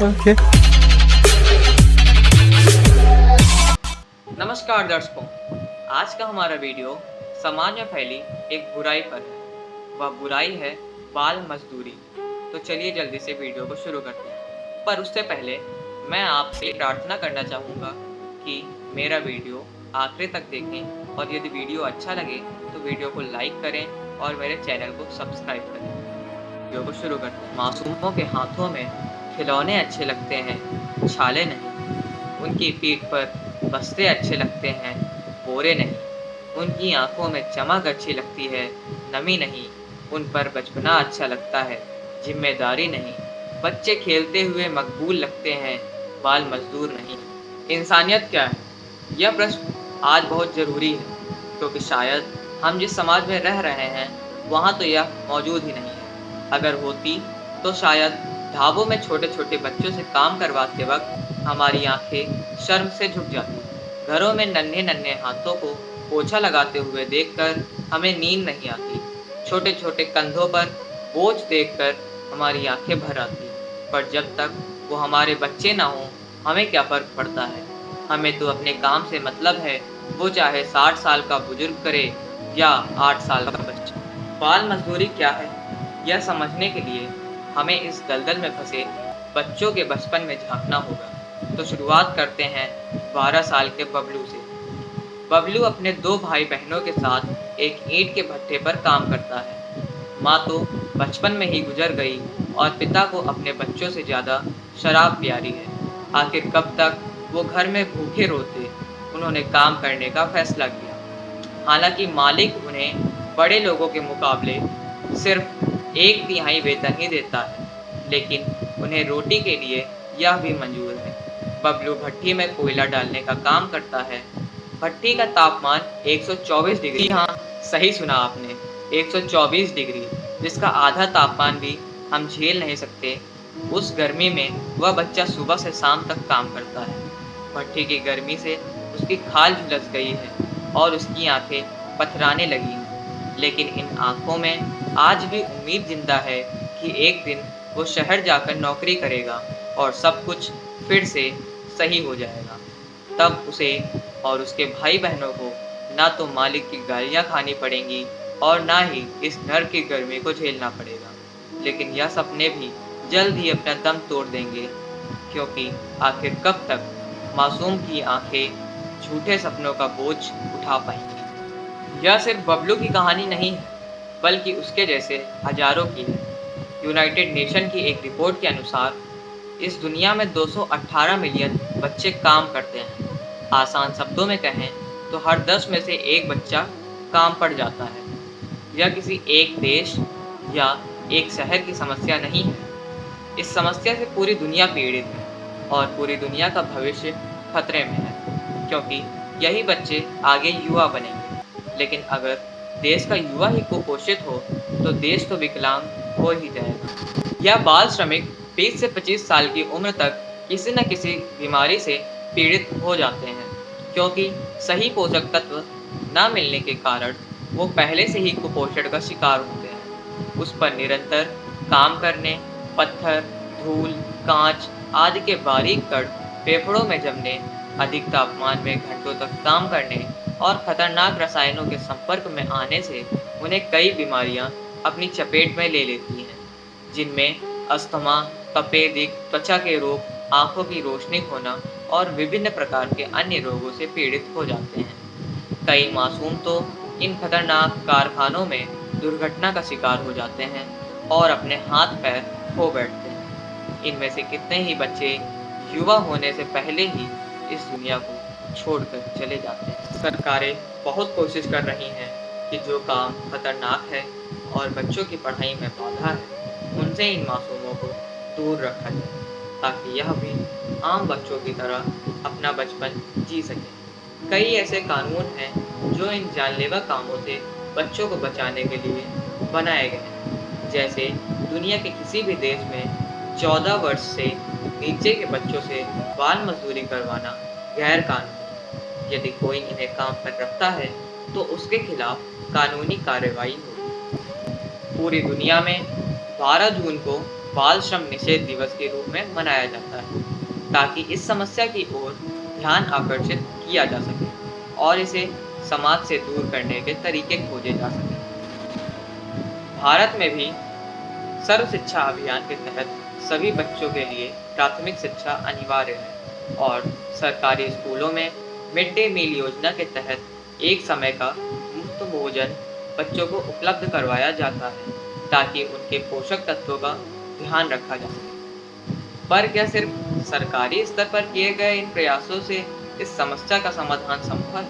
Okay. नमस्कार दर्शकों, आज का हमारा वीडियो समाज में फैली एक बुराई पर है। वह बुराई है बाल मजदूरी। तो चलिए जल्दी से वीडियो को शुरू करते हैं। पर उससे पहले मैं आपसे प्रार्थना करना चाहूँगा कि मेरा वीडियो आखिर तक देखें और यदि वीडियो अच्छा लगे तो वीडियो को लाइक करें और मेरे चैनल को सब्सक्राइब करें। वीडियो को शुरू करते हैं। मासूमों के हाथों में खिलौने अच्छे लगते हैं, छाले नहीं। उनकी पीठ पर बस्ते अच्छे लगते हैं, बोरे नहीं। उनकी आंखों में चमक अच्छी लगती है, नमी नहीं। उन पर बचपना अच्छा लगता है, जिम्मेदारी नहीं। बच्चे खेलते हुए मकबूल लगते हैं, बाल मजदूर नहीं। इंसानियत क्या है? यह प्रश्न आज बहुत ज़रूरी है, क्योंकि शायद हम जिस समाज में रह रहे हैं वहाँ तो यह मौजूद ही नहीं है। अगर होती तो शायद ढाबों में छोटे छोटे बच्चों से काम करवाते वक्त हमारी आंखें शर्म से झुक जाती। घरों में नन्हे नन्हे हाथों को पोछा लगाते हुए देखकर हमें नींद नहीं आती। छोटे छोटे कंधों पर बोझ देखकर हमारी आंखें भर आती। पर जब तक वो हमारे बच्चे ना हों, हमें क्या फ़र्क पड़ता है? हमें तो अपने काम से मतलब है, वो चाहे 60 साल का बुजुर्ग करे या 8 साल का बच्चा। बाल मजदूरी क्या है, यह समझने के लिए हमें इस दलदल में फंसे बच्चों के बचपन में झांकना होगा। तो शुरुआत करते हैं 12 साल के बबलू से। बबलू अपने 2 भाई बहनों के साथ एक ईंट के भट्ठे पर काम करता है। माँ तो बचपन में ही गुजर गई और पिता को अपने बच्चों से ज़्यादा शराब प्यारी है। आखिर कब तक वो घर में भूखे रोते? उन्होंने काम करने का फैसला किया। हालांकि मालिक उन्हें बड़े लोगों के मुकाबले सिर्फ 1/3 वेतन ही देता है, लेकिन उन्हें रोटी के लिए यह भी मंजूर है। बबलू भट्टी में कोयला डालने का काम करता है। भट्टी का तापमान 124 डिग्री, हाँ सही सुना आपने, 124 डिग्री, जिसका आधा तापमान भी हम झेल नहीं सकते। उस गर्मी में वह बच्चा सुबह से शाम तक काम करता है। भट्टी की गर्मी से उसकी खाल झुलस गई है और उसकी आंखें पथराने लगी हैं। लेकिन इन आंखों में आज भी उम्मीद जिंदा है कि एक दिन वो शहर जाकर नौकरी करेगा और सब कुछ फिर से सही हो जाएगा। तब उसे और उसके भाई बहनों को ना तो मालिक की गालियाँ खानी पड़ेंगी और ना ही इस नर की गर्मी को झेलना पड़ेगा। लेकिन यह सपने भी जल्द ही अपना दम तोड़ देंगे, क्योंकि आखिर कब तक मासूम की आंखें झूठे सपनों का बोझ उठा पाएंगी। यह सिर्फ बबलू की कहानी नहीं है, बल्कि उसके जैसे हजारों की है। यूनाइटेड नेशन की एक रिपोर्ट के अनुसार इस दुनिया में 218 मिलियन बच्चे काम करते हैं। आसान शब्दों में कहें तो हर 10 में से एक बच्चा काम पर जाता है। यह किसी एक देश या एक शहर की समस्या नहीं है। इस समस्या से पूरी दुनिया पीड़ित है और पूरी दुनिया का भविष्य खतरे में है, क्योंकि यही बच्चे आगे युवा बनेंगे। लेकिन अगर देश का युवा ही कुपोषित हो तो देश तो विकलांग हो ही जाएगा। यह बाल श्रमिक 20 से 25 साल की उम्र तक किसी न किसी बीमारी से पीड़ित हो जाते हैं, क्योंकि सही पोषक तत्व न मिलने के कारण वो पहले से ही कुपोषण का शिकार होते हैं। उस पर निरंतर काम करने, पत्थर, धूल, कांच आदि के बारीक कण फेफड़ों में जमने, अधिक तापमान में घंटों तक काम करने और खतरनाक रसायनों के संपर्क में आने से उन्हें कई बीमारियां अपनी चपेट में ले लेती हैं, जिनमें अस्थमा, तपेदिक, त्वचा के रोग, आंखों की रोशनी खोना और विभिन्न प्रकार के अन्य रोगों से पीड़ित हो जाते हैं। कई मासूम तो इन खतरनाक कारखानों में दुर्घटना का शिकार हो जाते हैं और अपने हाथ पैर खो बैठते हैं। इनमें से कितने ही बच्चे युवा होने से पहले ही इस दुनिया को छोड़कर चले जाते हैं। सरकारें बहुत कोशिश कर रही हैं कि जो काम खतरनाक है और बच्चों की पढ़ाई में बाधा है, उनसे इन मासूमों को दूर रखा जाए, ताकि यह भी आम बच्चों की तरह अपना बचपन जी सकें। कई ऐसे कानून हैं जो इन जानलेवा कामों से बच्चों को बचाने के लिए बनाए गए हैं। जैसे दुनिया के किसी भी देश में 14 वर्ष से नीचे के बच्चों से बाल मजदूरी करवाना गैर कानूनी। यदि कोई इन्हें काम पर रखता है तो उसके खिलाफ कानूनी कार्रवाई होगी। पूरी दुनिया में 12 जून को बाल श्रम निषेध दिवस के रूप में मनाया जाता है, ताकि इस समस्या की ओर ध्यान आकर्षित किया जा सके और इसे समाज से दूर करने के तरीके खोजे जा सकें। भारत में भी सर्व शिक्षा अभियान के तहत सभी बच्चों के लिए प्राथमिक शिक्षा अनिवार्य है और सरकारी स्कूलों में मिड डे मील योजना के तहत एक समय का मुफ्त भोजन बच्चों को उपलब्ध करवाया जाता है, ताकि उनके पोषक तत्वों का ध्यान रखा जा सके। पर क्या सिर्फ सरकारी स्तर पर किए गए इन प्रयासों से इस समस्या का समाधान संभव है?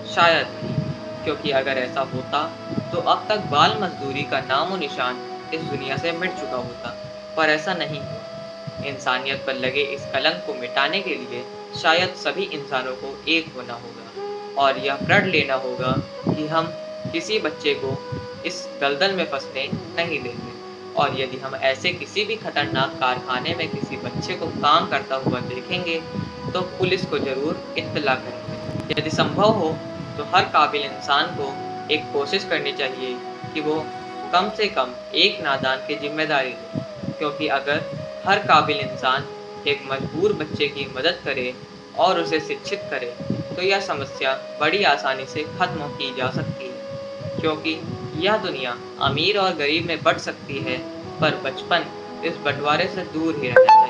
शायद नहीं, क्योंकि अगर ऐसा होता तो अब तक बाल मजदूरी का नामो निशान इस दुनिया से मिट चुका होता, पर ऐसा नहीं हुआ। इंसानियत पर लगे इस कलंक को मिटाने के लिए शायद सभी इंसानों को एक होना होगा और यह प्रण लेना होगा कि हम किसी बच्चे को इस दलदल में फंसने नहीं देंगे। और यदि हम ऐसे किसी भी खतरनाक कारखाने में किसी बच्चे को काम करता हुआ देखेंगे तो पुलिस को जरूर इत्तला करेंगे। यदि संभव हो तो हर काबिल इंसान को एक कोशिश करनी चाहिए कि वो कम से कम एक नादान की जिम्मेदारी ले, क्योंकि अगर हर काबिल इंसान एक मजबूर बच्चे की मदद करे और उसे शिक्षित करे तो यह समस्या बड़ी आसानी से खत्म की जा सकती है। क्योंकि यह दुनिया अमीर और गरीब में बंट सकती है, पर बचपन इस बंटवारे से दूर ही रहना चाहिए।